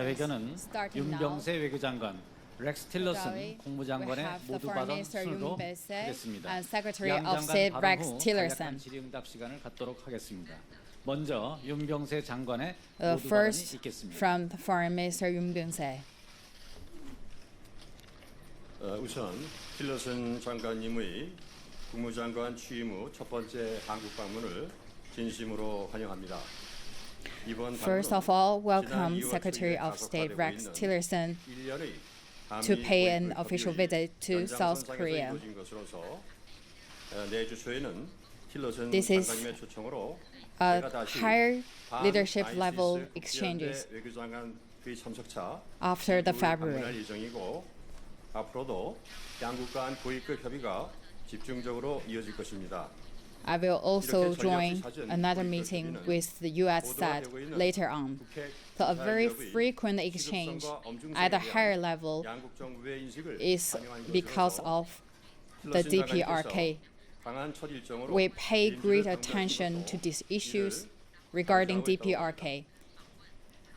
자회견은 starting now. 윤병세 외교장관, 렉스 틸러슨 국무장관의 We have the 모두 Foreign 발언 Minister 순으로 Yun Byung-se 하겠습니다. and Secretary 양 of 장관 State 발언 Rex 후 Tillerson. 간략한 질의응답 시간을 갖도록 하겠습니다. 먼저 윤병세 장관의 모두 발언이 First, 있겠습니다. from the Foreign Minister Yun Byung-se. 우선 틸러슨 장관님의 국무장관 취임 후 첫 번째 한국 방문을 진심으로 환영합니다. First of all, welcome Secretary of State Rex Tillerson to pay an official visit to South Korea. This is a higher leadership level exchanges after the February. 앞으로도 양국 간 고위급 협의가 집중적으로 이어질 것입니다. I will also join another meeting with the U.S. side later on. So a very frequent exchange at a higher level is because of the DPRK. We pay great attention to these issues regarding DPRK.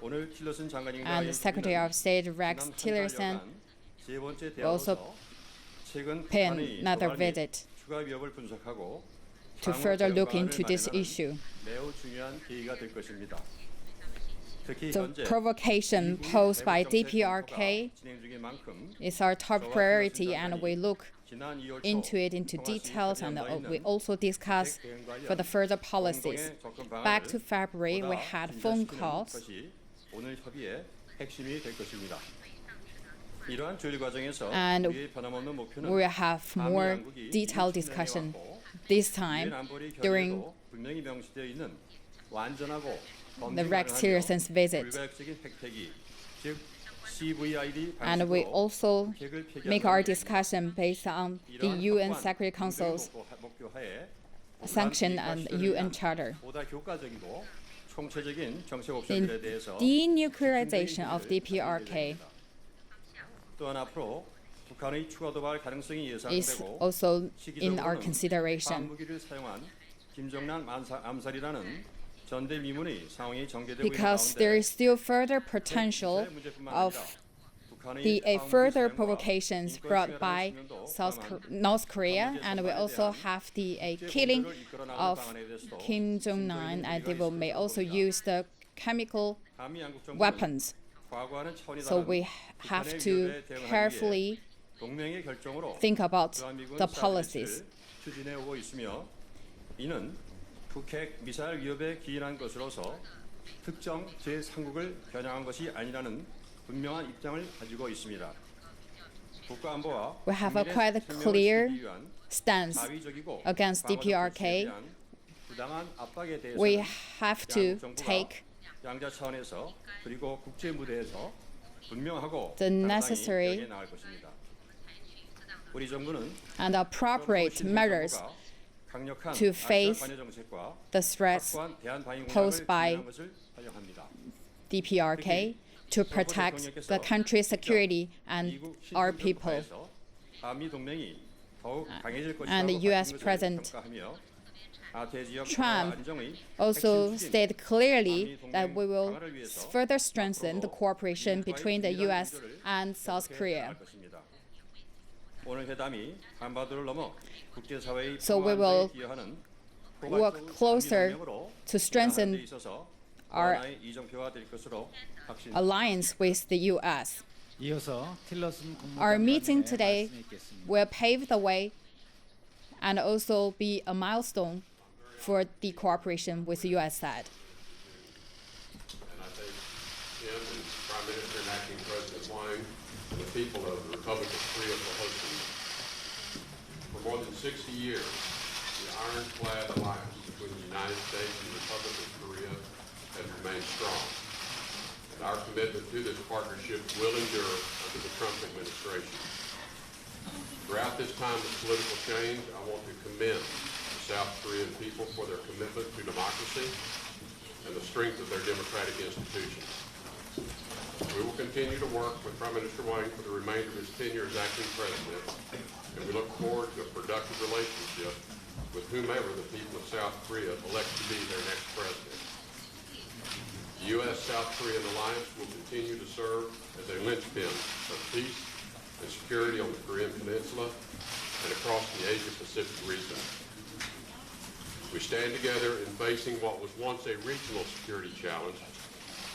And the Secretary of State Rex Tillerson will also pay another visit to further look into this issue. The provocation posed by DPRK is our top priority, and we look into it into details, and we also discuss for the further policies. Back to February, we had phone calls. And we will have more detailed discussion this time during the Rex Tillerson's visit. And we also make our discussion based on the UN Security Council's sanction and UN Charter. In denuclearization of DPRK is also in our consideration. Because there is still further potential of further provocations brought by North Korea, and we also have the killing of Kim Jong-un, and they may also use the chemical weapons. So we have to carefully think about the policies. 북핵 미사일 위협에 기인한 것으로서 특정 제3국을 겨냥한 것이 아니라는 분명한 입장을 가지고 있습니다. 국가안보와 We have a quite clear stance against DPRK. We have to take 양자 차원에서 그리고 국제 무대에서 분명하고 the necessary 우리 정부는 and appropriate measures to face the threats posed by DPRK to protect the country's security and our people. And the U.S. President Trump also stated clearly that we will further strengthen the cooperation between the U.S. and South Korea. So we will work closer to strengthen our alliance with the U.S. Our meeting today will pave the way and also be a milestone for the cooperation with the U.S. side. And I think him and Prime Minister and Acting President Wang and the people of the Republic of Korea for hosting me. For more than 60 years, the ironclad alliance between the United States and the Republic of Korea has remained strong. And our commitment to this partnership will endure under the Trump administration. Throughout this time of political change, I want to commend the South Korean people for their commitment to democracy and the strength of their democratic institutions. We will continue to work with Prime Minister Wang for the remainder of his tenure as acting president, and we look forward to a productive relationship with whomever the people of South Korea elect to be their next president. The The U.S.-South Korean alliance will continue to serve as a linchpin of peace and security on the Korean Peninsula and across the Asia-Pacific region. We stand together in facing what was once a regional security challenge,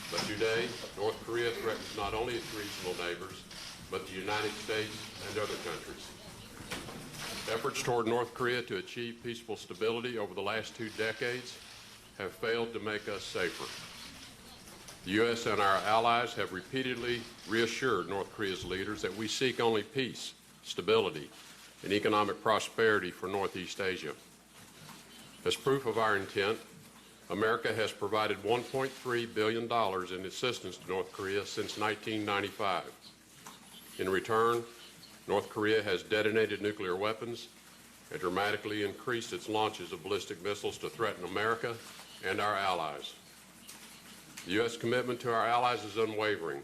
but today North Korea threatens not only its regional neighbors, but the United States and other countries. Efforts toward North Korea to achieve peaceful stability over the last 2 decades have failed to make us safer. The U.S. and our allies have repeatedly reassured North Korea's leaders that we seek only peace, stability, and economic prosperity for Northeast Asia. As proof of our intent, America has provided $1.3 billion in assistance to North Korea since 1995. In return, North Korea has detonated nuclear weapons and dramatically increased its launches of ballistic missiles to threaten America and our allies. The U.S. commitment to our allies is unwavering.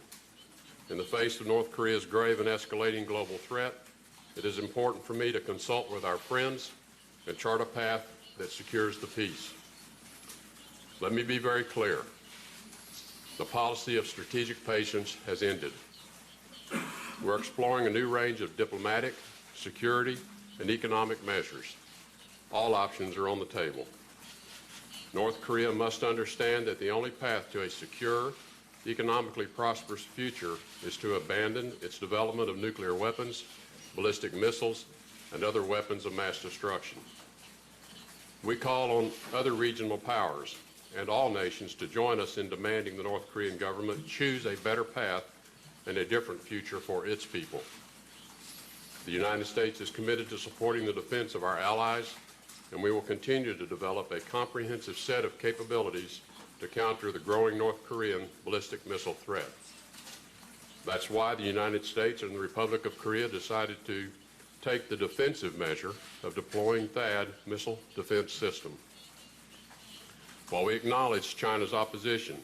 In the face of North Korea's grave and escalating global threat, it is important for me to consult with our friends and chart a path that secures the peace. Let me be very clear. The policy of strategic patience has ended. We're exploring a new range of diplomatic, security, and economic measures. All options are on the table. North Korea must understand that the only path to a secure, economically prosperous future is to abandon its development of nuclear weapons, ballistic missiles, and other weapons of mass destruction. We call on other regional powers and all nations to join us in demanding the North Korean government choose a better path and a different future for its people. The United States is committed to supporting the defense of our allies, and we will continue to develop a comprehensive set of capabilities to counter the growing North Korean ballistic missile threat. That's why the United States and the Republic of Korea decided to take the defensive measure of deploying THAAD missile defense system. While we acknowledge China's opposition,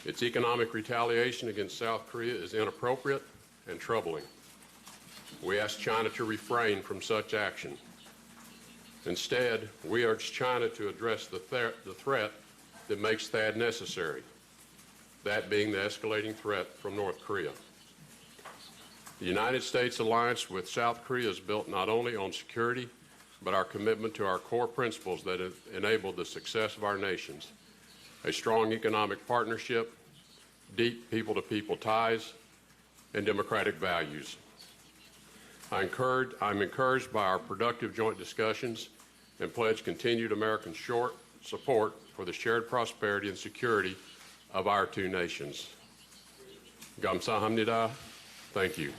its economic retaliation against South Korea is inappropriate and troubling. We ask China to refrain from such action. Instead, we urge China to address the threat that makes THAAD necessary, that being the escalating threat from North Korea. The United States alliance with South Korea is built not only on security, but our commitment to our core principles that have enabled the success of our nations: a strong economic partnership, deep people-to-people ties, and democratic values. I'm encouraged by our productive joint discussions and pledge continued American support for the shared prosperity and security of our 2 nations. 감사합니다. Thank you.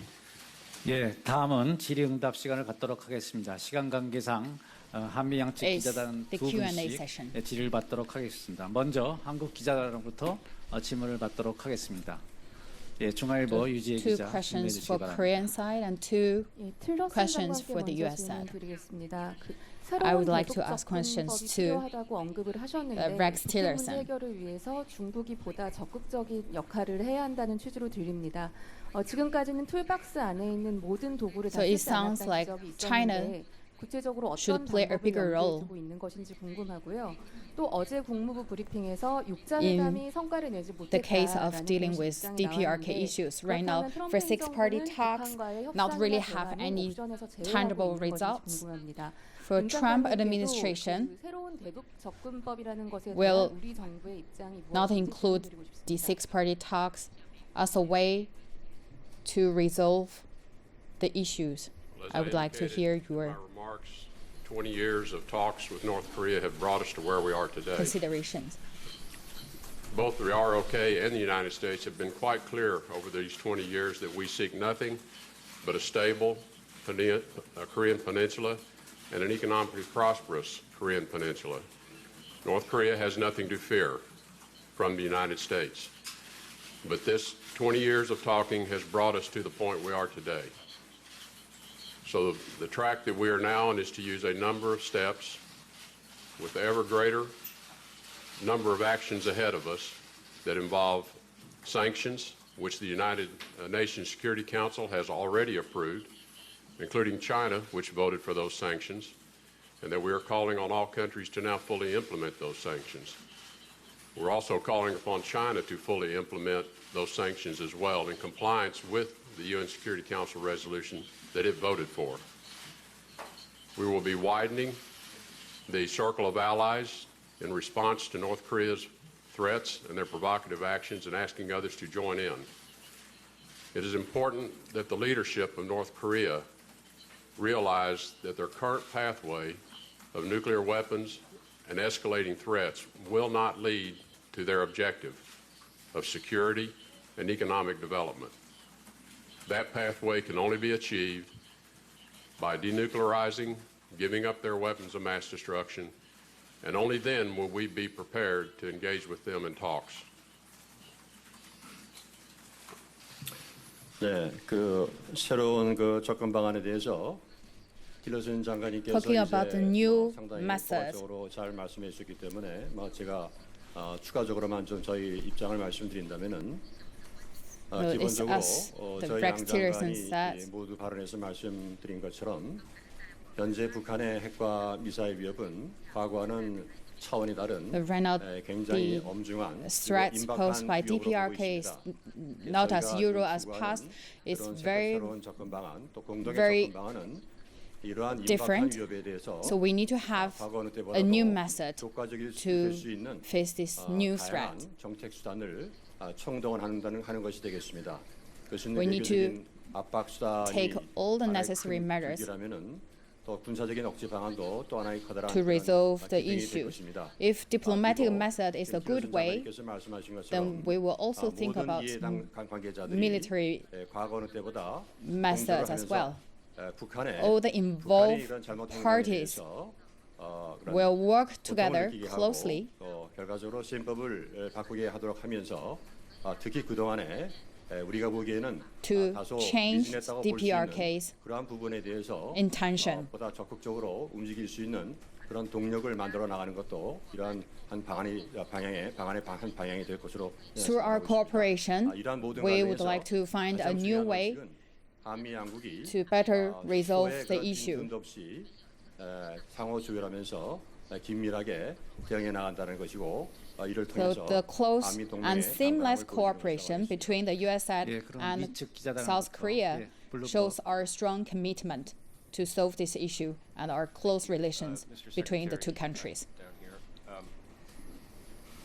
예, 다음은 질의응답 시간을 갖도록 하겠습니다. 시간 관계상 한미 양측 기자단 the 2 Q&A 분씩 session. 질의를 받도록 하겠습니다. 먼저 한국 기자단으로부터 질문을 받도록 하겠습니다. 예, 중앙일보 유지혜 2 기자 questions 질문해 주시기 for 바랍니다. Korean side and 2 틸러슨 questions 장관께 for the 먼저 US side. 질문드리겠습니다. I would 새로운 like to 대북 ask questions 접근법이 to 필요하다고 언급을 하셨는데 Rex 북핵 Tillerson. 문제 해결을 위해서 중국이 보다 적극적인 역할을 해야 한다는 취지로 들립니다. 지금까지는 툴박스 안에 있는 모든 도구를 다 So it 쓰지 sounds 않았다는 like 지적이 China 있었는데 구체적으로 should 어떤 play a 방법을 bigger 염두에 role 두고 있는 것인지 궁금하고요. 또 어제 국무부 브리핑에서 6자회담이 성과를 내지 the case of 못했다라는 dealing 공식 with 입장이 DPRK 나왔는데 issues right now 그렇다면 for 트럼프 six-party 행정부는 talks 북한과의 not really 협상이나 have 대화를 any 옵션에서 제외하고 tangible 있는 것인지 results. 궁금합니다. For 윤 Trump 장관님께도 administration 그 새로운 대북 접근법이라는 것에 will 대한 우리 정부의 입장이 not 무엇인지 include 질문드리고 the 싶습니다. six-party talks as a way to resolve the issues. As I would like to hear indicated in your my remarks, 20 years of talks with North Korea have brought us to where we are today. considerations. Both the ROK and the United States have been quite clear over these 20 years that we seek nothing but a stable Korean peninsula and an economically prosperous Korean peninsula. North Korea has nothing to fear from the United States. But this 20 years of talking has brought us to the point we are today. So the track that we are now on is to use a number of steps with the ever greater number of actions ahead of us that involve sanctions, which the United Nations Security Council has already approved, including China, which voted for those sanctions, and that we are calling on all countries to now fully implement those sanctions. We're also calling upon China to fully implement those sanctions as well in compliance with the UN Security Council resolution that it voted for. We will be widening the circle of allies in response to North Korea's threats and their provocative actions and asking others to join in. It is important that the leadership of North Korea realize that their current pathway of nuclear weapons and escalating threats will not lead to their objective of security and economic development. That pathway can only be achieved by denuclearizing, giving up their weapons of mass destruction, and only then will we be prepared to engage with them in talks. 네, 그 새로운 그 접근 방안에 대해서 틸러슨 장관님께서 Talking about the new 상당히 method. 포괄적으로 잘 말씀해 주셨기 때문에 제가 추가적으로만 좀 저희 입장을 말씀드린다면은 It's 기본적으로 us, the 저희 Rex 양 Tillerson 장관이 said. 모두 발언에서 말씀드린 것처럼 현재 북한의 핵과 미사일 위협은 과거와는 차원이 다른 Right now, 굉장히 the 엄중한 threats posed by DPRK is not as Euro as past. It's very different. So we need to have a new method to face this new threat. We need to take all the necessary measures to resolve the issue. If diplomatic method is a good way, then we will also think about military methods as well. All the involved parties will work together closely 결과적으로 시행법을 바꾸게 하도록 하면서 특히 그동안에 우리가 보기에는 to 다소 change 미진했다고 볼 수 있는 DPRK's 그러한 부분에 대해서 intention. 보다 적극적으로 움직일 수 있는 그런 동력을 만들어 나가는 것도 이러한 한 방안의 한 방향이 될 것으로 Through our cooperation, 이러한 모든 we would 과정에서 like to find a 가장 new 중요한 way 것은 한미 양국이 to better resolve 서로의 the 그런 issue. 빈틈도 없이 상호 조율하면서 긴밀하게 대응해 나간다는 것이고 이를 So 통해서 the close 한미 동맹의 and seamless 강함을 보여주는 cooperation between the US 예, 그럼 and 이측 기자단부터, South Korea 예, 블루버. shows our strong commitment to solve this issue and our close relations Mr. between the two Secretary, countries. down here.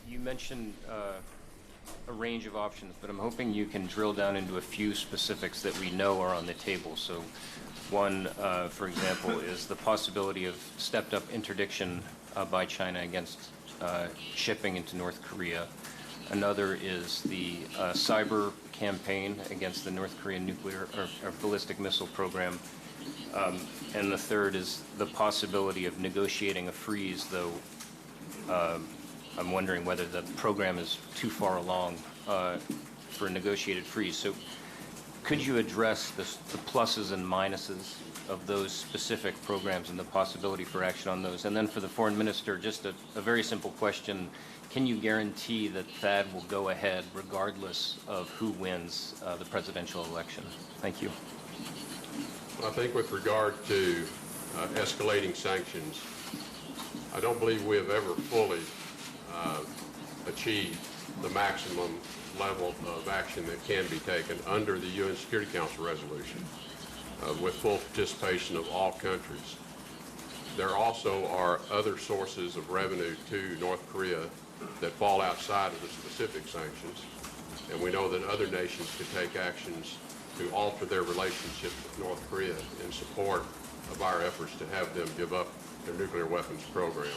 You mentioned a range of options, but I'm hoping you can drill down into a few specifics that we know are on the table. So one, for example, is the possibility of stepped-up interdiction by China against shipping into North Korea. Another is the cyber campaign against the North Korean nuclear or ballistic missile program. And the third is the possibility of negotiating a freeze, though I'm wondering whether the program is too far along for a negotiated freeze. So could you address the pluses and minuses of those specific programs and the possibility for action on those? And then for the foreign minister, just a very simple question. Can you guarantee that THAAD will go ahead regardless of who wins the presidential election? Thank you. I think with regard to escalating sanctions, I don't believe we have ever fully achieved the maximum level of action that can be taken under the UN Security Council resolution with full participation of all countries. There also are other sources of revenue to North Korea that fall outside of the specific sanctions, and we know that other nations could take actions to alter their relationship with North Korea in support of our efforts to have them give up their nuclear weapons program.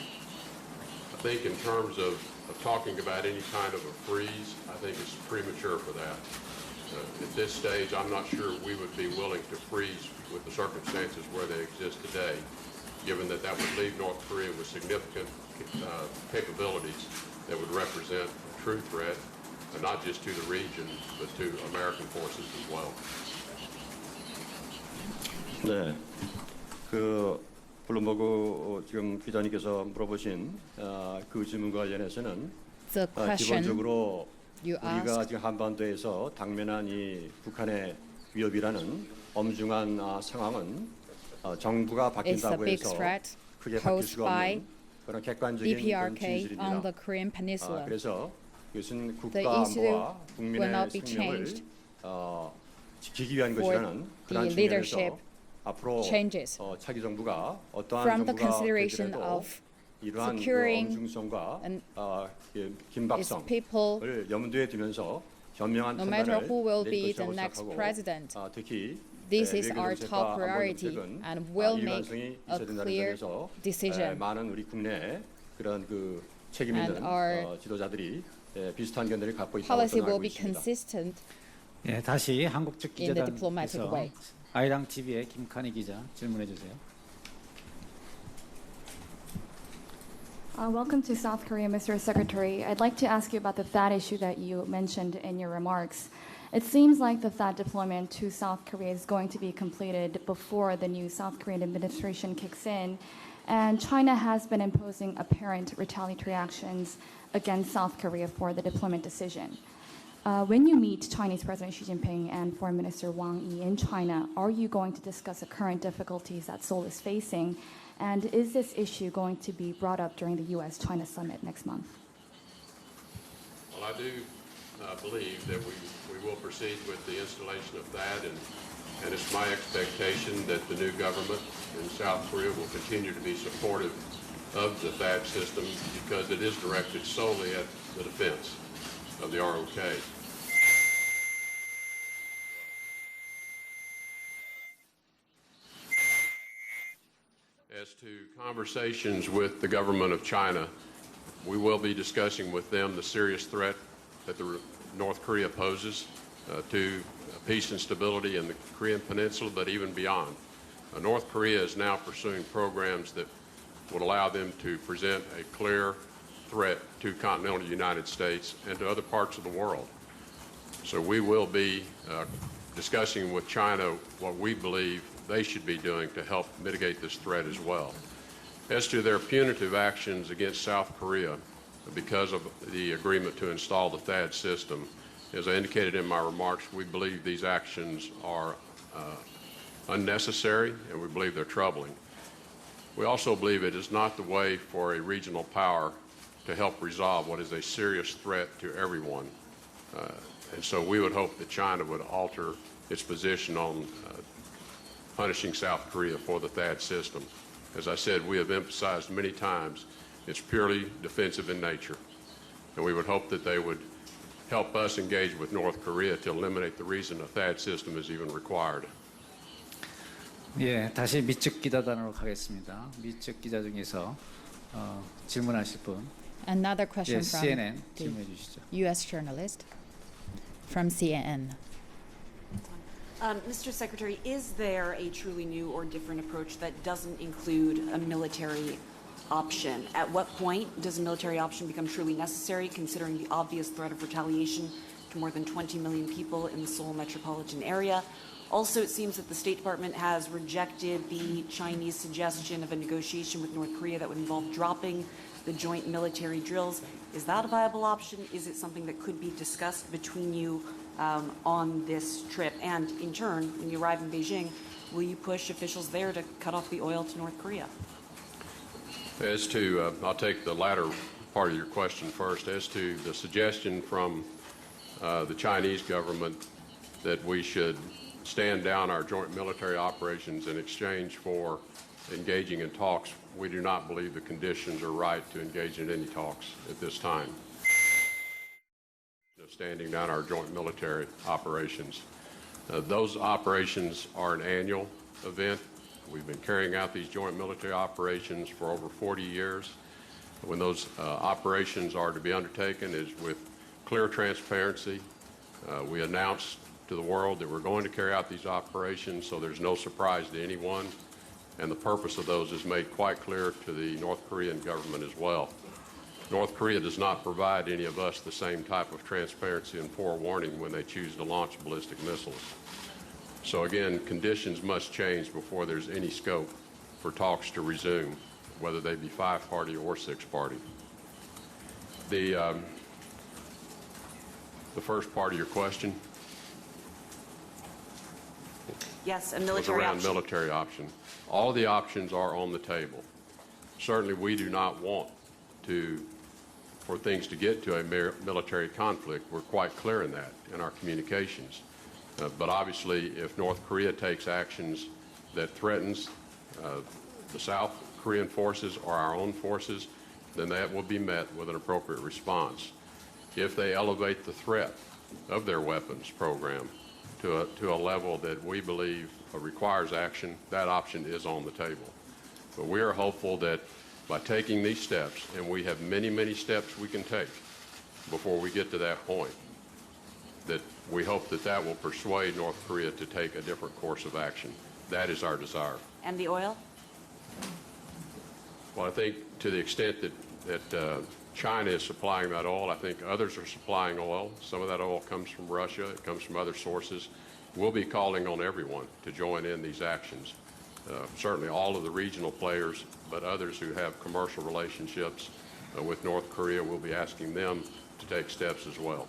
I think in terms of talking about any kind of a freeze, I think it's premature for that. At this stage, I'm not sure we would be willing to freeze with the circumstances where they exist today, given that that would leave North Korea with significant capabilities that would represent a true threat, not just to the region, but to American forces as well. 네, 블룸버그 지금 기자님께서 물어보신 그 질문과 관련해서는 The question 기본적으로 you 우리가 asked 지금 한반도에서 당면한 이 북한의 위협이라는 엄중한 상황은 정부가 is a 바뀐다고 big 해서 threat 크게 바뀔 posed 수가 by 없는 그런 객관적인 그런 DPRK on the 진실입니다. Korean Peninsula. 그래서 이것은 The 국가 issue 안보와 will 국민의 not be 생명을 changed 지키기 위한 for 것이라는 그런 the leadership 측면에서 앞으로 changes 차기 정부가 어떠한 from the 정부가 consideration 되더라도 of 이러한 그 securing 엄중성과 its 긴박성을 people, 염두에 두면서 현명한 no matter 판단을 who will 내릴 be the 것이라고 next 생각하고 president. 특히 This is 외교 our 정책과 top 안보 priority 정책은 and will make 일관성이 a 있어야 된다는 clear 점에서 decision. 많은 우리 국내 그런 그 책임 And 있는 our 지도자들이 비슷한 견해를 갖고 있다고 Policy 저는 will 알고 be 있습니다. consistent 예, 다시 한국 측 in the diplomatic 기자단에서 way. 아이랑 TV의 김칸희 기자 질문해 주세요. Welcome to South Korea, Mr. Secretary. I'd like to ask you about the THAAD issue that you mentioned in your remarks. It seems like the THAAD deployment to South Korea is going to be completed before the new South Korean administration kicks in, and China has been imposing apparent retaliatory actions against South Korea for the deployment decision. When you meet Chinese President Xi Jinping and Foreign Minister Wang Yi in China, are you going to discuss the current difficulties that Seoul is facing? And is this issue going to be brought up during the U.S.-China summit next month? Well, I do believe that we will proceed with the installation of that, and it's my expectation that the new government in South Korea will continue to be supportive of the THAAD system because it is directed solely at the defense of the ROK. As to conversations with the government of China, we will be discussing with them the serious threat that North Korea poses to peace and stability in the Korean Peninsula, but even beyond. North Korea is now pursuing programs that would allow them to present a clear threat to continental United States and to other parts of the world. So we will be discussing with China what we believe they should be doing to help mitigate this threat as well. As to their punitive actions against South Korea because of the agreement to install the THAAD system, as I indicated in my remarks, we believe these actions are unnecessary and we believe they're troubling. We also believe it is not the way for a regional power to help resolve what is a serious threat to everyone. And so we would hope that China would alter its position on punishing South Korea for the THAAD system. As I said, we have emphasized many times it's purely defensive in nature. And we would hope that they would help us engage with North Korea to eliminate the reason a THAAD system is even required. 예, 다시 미측 기자단으로 가겠습니다. 미측 기자 중에서 질문하실 분. Another 예, question from CNN the 질문해 주시죠. U.S. journalist from CNN. Mr. Secretary, is there a truly new or different approach that doesn't include a military option? At what point does a military option become truly necessary, considering the obvious threat of retaliation to more than 20 million people in the Seoul metropolitan area? Also, it seems that the State Department has rejected the Chinese suggestion of a negotiation with North Korea that would involve dropping the joint military drills. Is that a viable option? Is it something that could be discussed between you on this trip? And in turn, when you arrive in Beijing, will you push officials there to cut off the oil to North Korea? As to, I'll take the latter part of your question first. As to the suggestion from the Chinese government that we should stand down our joint military operations in exchange for engaging in talks, we do not believe the conditions are right to engage in any talks at this time. Standing down our joint military operations. Those operations are an annual event. We've been carrying out these joint military operations for over 40 years. When those operations are to be undertaken is with clear transparency. We announced to the world that we're going to carry out these operations, so there's no surprise to anyone. And the purpose of those is made quite clear to the North Korean government as well. North Korea does not provide any of us the same type of transparency and forewarning when they choose to launch ballistic missiles. So again, conditions must change before there's any scope for talks to resume, whether they be 5-party or 6-party. The first part of your question? Yes, a was military around option. military option. All the options are on the table. Certainly, we do not want for things to get to a military conflict. We're quite clear in that in our communications. But obviously, if North Korea takes actions that threatens the South Korean forces or our own forces, then that will be met with an appropriate response. If they elevate the threat of their weapons program to a level that we believe requires action, that option is on the table. But we are hopeful that by taking these steps, and we have many, many steps we can take before we get to that point, that we hope that that will persuade North Korea to take a different course of action. That is our desire. And the oil? Well, I think to the extent that China is supplying that oil, I think others are supplying oil. Some of that oil comes from Russia. It comes from other sources. We'll be calling on everyone to join in these actions. Certainly all of the regional players, but others who have commercial relationships with North Korea, we'll be asking them to take steps as well.